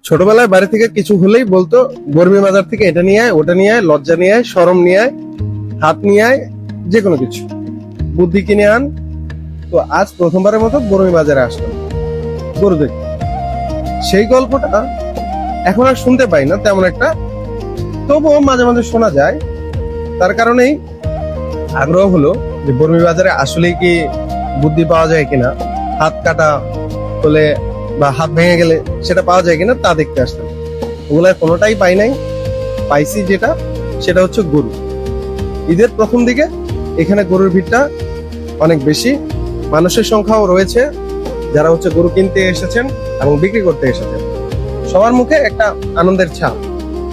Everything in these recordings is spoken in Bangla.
ছোটবেলায় বাড়ি থেকে কিছু হলেই বলতো বর্মি বাজার থেকে এটা নিয়ে আয়, ওটা নিয়ে আয়, লজ্জা নিয়ে আয়, শরম নিয়ে আয়, হাত নিয়ে আয়, যে কোনো কিছু বুদ্ধি কিনে আন। তো আজ প্রথমবারের মতো বর্মি বাজারে আসলাম গরু দেখতে। সেই গল্পটা এখন আর শুনতে পাই না তেমন একটা, তবুও মাঝে মাঝে শোনা যায়। তার কারণেই আগ্রহ হলো যে বর্মি বাজারে আসলেই কি বুদ্ধি পাওয়া যায় কিনা, হাত কাটা হলে বা হাত ভেঙে গেলে সেটা পাওয়া যায় কিনা তা দেখতে আসলাম। ওগুলা কোনোটাই পাই নাই। পাইছি যেটা, সেটা হচ্ছে গরু। ঈদের প্রথম দিকে এখানে গরুর ভিড়টা অনেক বেশি, মানুষের সংখ্যাও রয়েছে যারা হচ্ছে গরু কিনতে এসেছেন এবং বিক্রি করতে এসেছেন। সবার মুখে একটা আনন্দের ছাপ।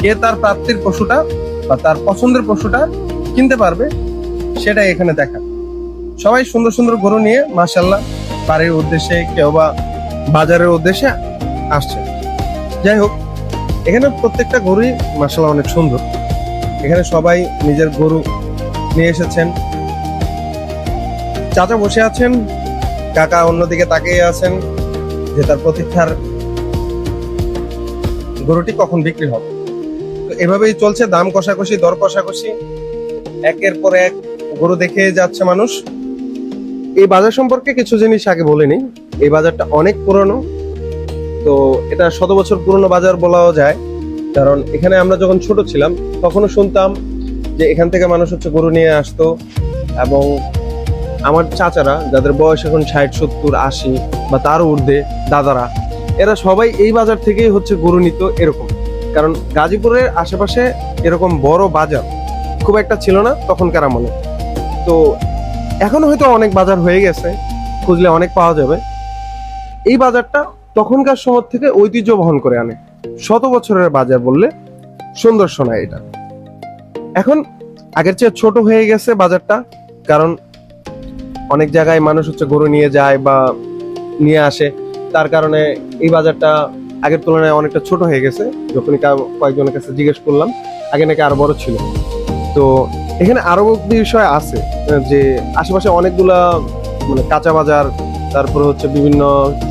কে তার প্রাপ্তির পশুটা বা তার পছন্দের পশুটা কিনতে পারবে সেটাই এখানে দেখা। সবাই সুন্দর সুন্দর গরু নিয়ে মাশাআল্লাহ বাড়ির উদ্দেশ্যে, কেউ বা বাজারের উদ্দেশ্যে আসছে। যাই হোক, এখানে প্রত্যেকটা গরুই মাশাআল্লাহ অনেক সুন্দর। এখানে সবাই নিজের গরু নিয়ে এসেছেন। চাচা বসে আছেন, কাকা অন্যদিকে তাকিয়ে আছেন যে তার প্রতীক্ষার গরুটি কখন বিক্রি হবে। তো এভাবেই চলছে দাম কষাকষি, দর কষাকষি। একের পর এক গরু দেখে যাচ্ছে মানুষ। এই বাজার সম্পর্কে কিছু জিনিস আগে বলে নিই। এই বাজারটা অনেক পুরনো, তো এটা 100 বছর পুরনো বাজার বলাও যায়। কারণ এখানে আমরা যখন ছোট ছিলাম তখনও শুনতাম যে এখান থেকে মানুষ হচ্ছে গরু নিয়ে আসতো, এবং আমার চাচারা যাদের বয়স এখন 60, 70, 80 বা তার ঊর্ধ্বে, দাদারা, এরা সবাই এই বাজার থেকেই হচ্ছে গরু নিত এরকম। কারণ গাজীপুরের আশেপাশে এরকম বড় বাজার খুব একটা ছিল না তখনকার আমলে। তো এখন হয়তো অনেক বাজার হয়ে গেছে, খুঁজলে অনেক পাওয়া যাবে। এই বাজারটা তখনকার সময় থেকে ঐতিহ্য বহন করে আনে। 100 বছরের বাজার বললে সুন্দর শোনায় এটা। এখন আগের চেয়ে ছোট হয়ে গেছে বাজারটা, কারণ অনেক জায়গায় মানুষ হচ্ছে গরু নিয়ে যায় বা নিয়ে আসে। তার কারণে এই বাজারটা আগের তুলনায় অনেকটা ছোট হয়ে গেছে। যখনই কয়েকজনের কাছে জিজ্ঞেস করলাম, আগে নাকি আরো বড় ছিল। তো এখানে আরো বিষয় আছে যে আশেপাশে অনেকগুলা মানে কাঁচা বাজার, তারপরে হচ্ছে বিভিন্ন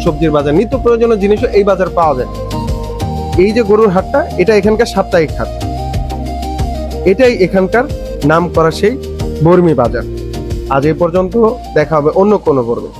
সবজির বাজার, নিত্য প্রয়োজনীয় জিনিসও এই বাজার পাওয়া যায়। এই যে গরুর হাটটা, এটা এখানকার সাপ্তাহিক হাট। এটাই এখানকার নাম করা সেই বর্মি বাজার। আজ এই পর্যন্ত, দেখা হবে অন্য কোনো পর্বে।